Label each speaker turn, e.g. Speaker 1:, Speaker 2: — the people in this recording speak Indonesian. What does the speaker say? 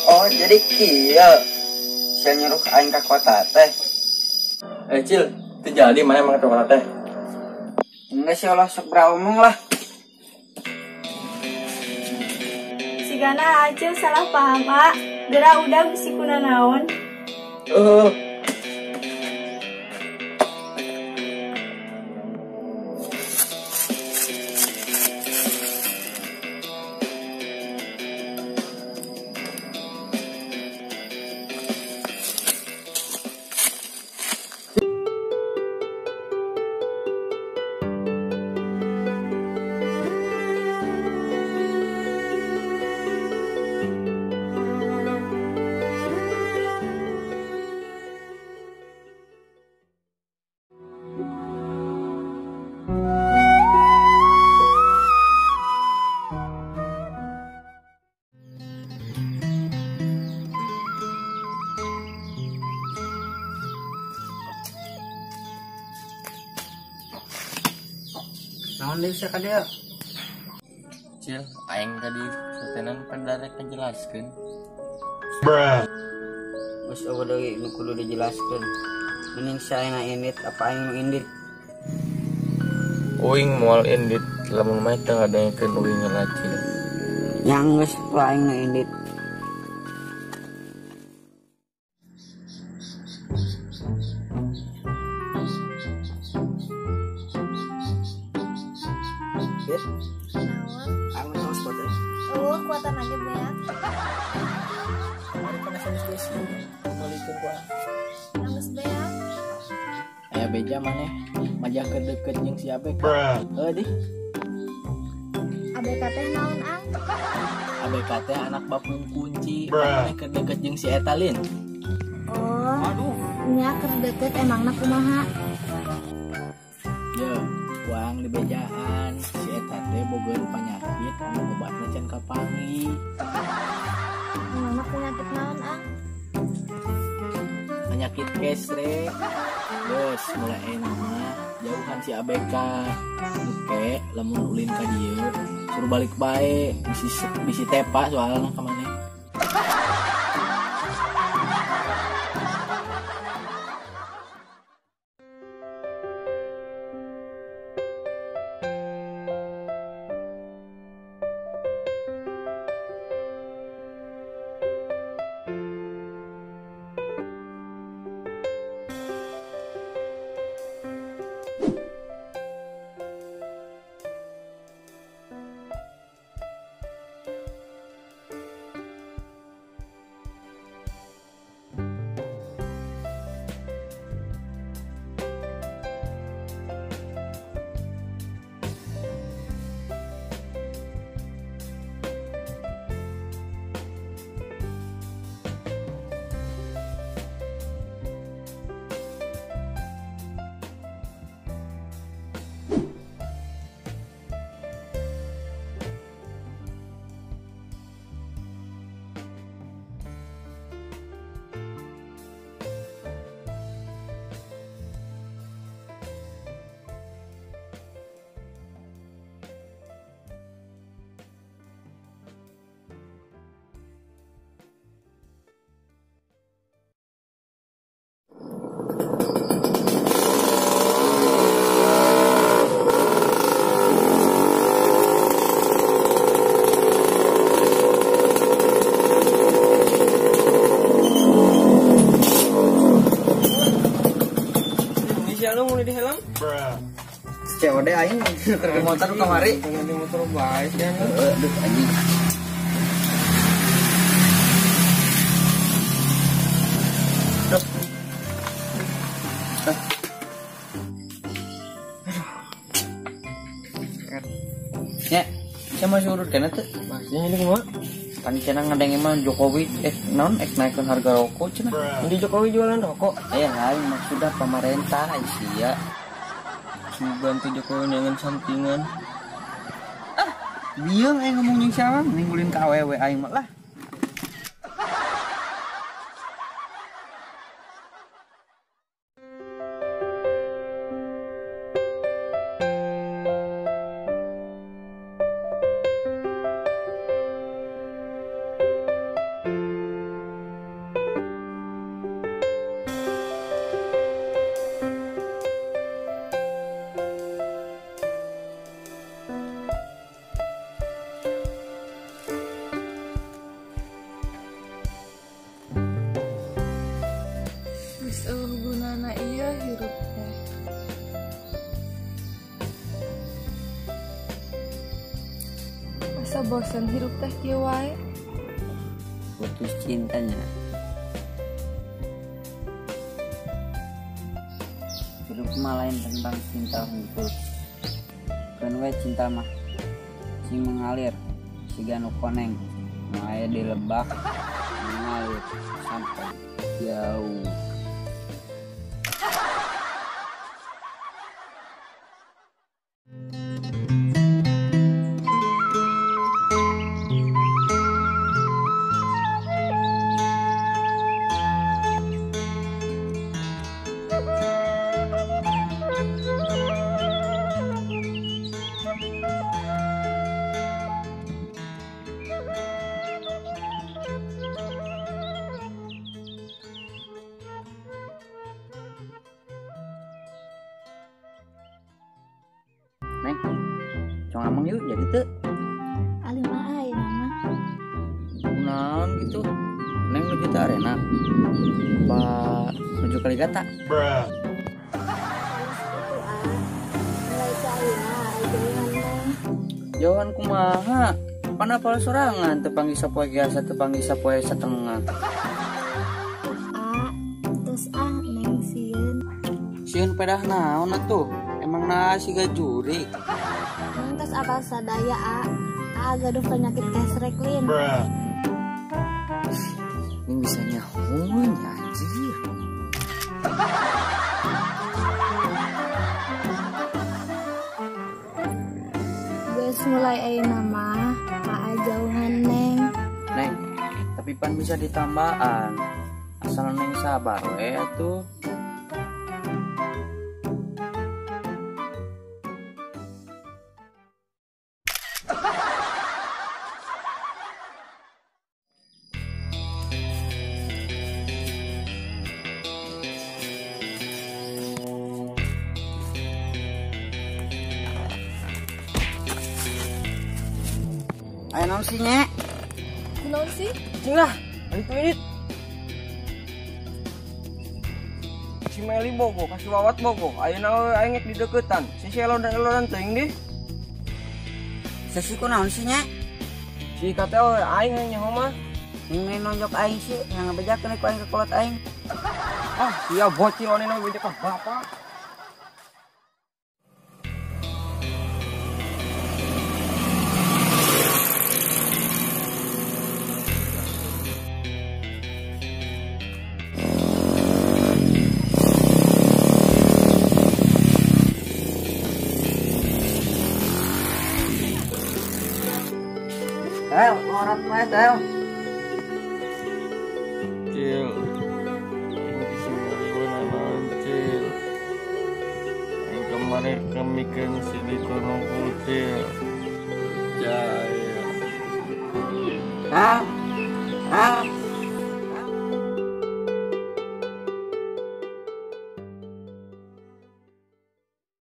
Speaker 1: Oh jadi kieu saya nyuruh aing ka kota teh.
Speaker 2: Cil, itu jadi mana emang coklat teh?
Speaker 1: Enggak sih Allah sok beromong lah.
Speaker 3: Sigana Acil salah paham, A. Geura udah bisi kuna naon.
Speaker 1: Naon deui sia ka dieu?
Speaker 2: Cil, aing tadi setenan pendarek ngejelaskeun.
Speaker 1: Geus eueuh deui nu kudu dijelaskeun. Mending saena indit apa aing nu indit?
Speaker 2: Uing moal indit, lamun mah teu ngadengekeun uing ngelacil.
Speaker 1: Yang geus aing nu indit. Dit,
Speaker 3: Naon?
Speaker 1: aing nu spot teh.
Speaker 3: Kuatan aja beak.
Speaker 2: Karena saya spesi, kembalikan gua.
Speaker 3: Nangis beak.
Speaker 2: Aya beja maneh, majah ke deket jeung si Abek. Di.
Speaker 3: ABK teh naon, Ang?
Speaker 2: ABK teh anak bapung kunci, maneh ke deket jeung si Etalin.
Speaker 3: Oh. Nya keur deket emangna kumaha?
Speaker 2: Ya, uang di bejaan, si Eta teh boga panyakit, anu obatna can kapangi.
Speaker 3: Emangna penyakit naon, Ang?
Speaker 2: Penyakit kesre. Terus mulai enak mah jauhan si ABK. Oke, lamun ulin ka dieu, suruh balik bae, bisi tepa soalna ka maneh.
Speaker 1: di helm? COD aing ke motor kamari.
Speaker 2: Pengen di motor baik kan.
Speaker 1: Aduh anjing. Ya, saya masih urut kena tuh.
Speaker 2: Masih ini semua.
Speaker 1: Kan cenah ngadenge mah Jokowi naon naikkeun harga rokok cenah.
Speaker 2: Ini Jokowi jualan rokok.
Speaker 1: Aya lain maksudnya pemerintah sia.
Speaker 2: Bantu Jokowi dengan sampingan.
Speaker 1: Bieu aing ngomong jeung siapa? Ninggulin ka awewe aing mah lah.
Speaker 3: bosan hirup teh kieu wae.
Speaker 1: Putus cintanya. Hidup mah lain tentang cinta hungkul. Kan we cinta mah sing mengalir, siga nu koneng, nu aya di lebak, mengalir sampai jauh. Neng, cong amang yuk jadi tuh.
Speaker 3: Ali mah aya nama.
Speaker 1: Naon gitu. Neng menuju ke arena. Pak menuju ke Ligata.
Speaker 3: Itu ah. Mulai caina ajayan Neng.
Speaker 1: Jauhan kumaha. Panapal sorangan tepanggih sapoe biasa tepanggih sapoe satengah.
Speaker 3: Ah, terus Neng sieun.
Speaker 1: Sieun pedah naon atuh? Emang nasi gak juri.
Speaker 3: Neng tos apal sadaya gaduh penyakit kesrek lin.
Speaker 1: Ini bisa nyahunya anjir.
Speaker 3: Geus mulai ayeuna mah jauhan Neng.
Speaker 1: Neng, tapi pan bisa ditambahan. Asal Neng sabar we atuh. Ayo naon sih Nyek?
Speaker 3: Kunaon sih?
Speaker 4: Cinglah, itu ini. Si Meli bogo, kasih Wawat bogo. Ayeuna aing di deketan. Si Elon dan Elon teuing di.
Speaker 1: Sesi kunaon sih Nyek?
Speaker 4: Si kateo aing nyaho mah.
Speaker 1: Ini nonjok aing sih yang ngebejakeun ku aing ke kolot aing.
Speaker 4: Ah, sia bocil oni nu bejek ka bapak.
Speaker 1: Tel, ngorat wae tel.
Speaker 4: Cil. Cil. Yang kemarin kami kan sini kono kucil. Jaya.
Speaker 1: Ah,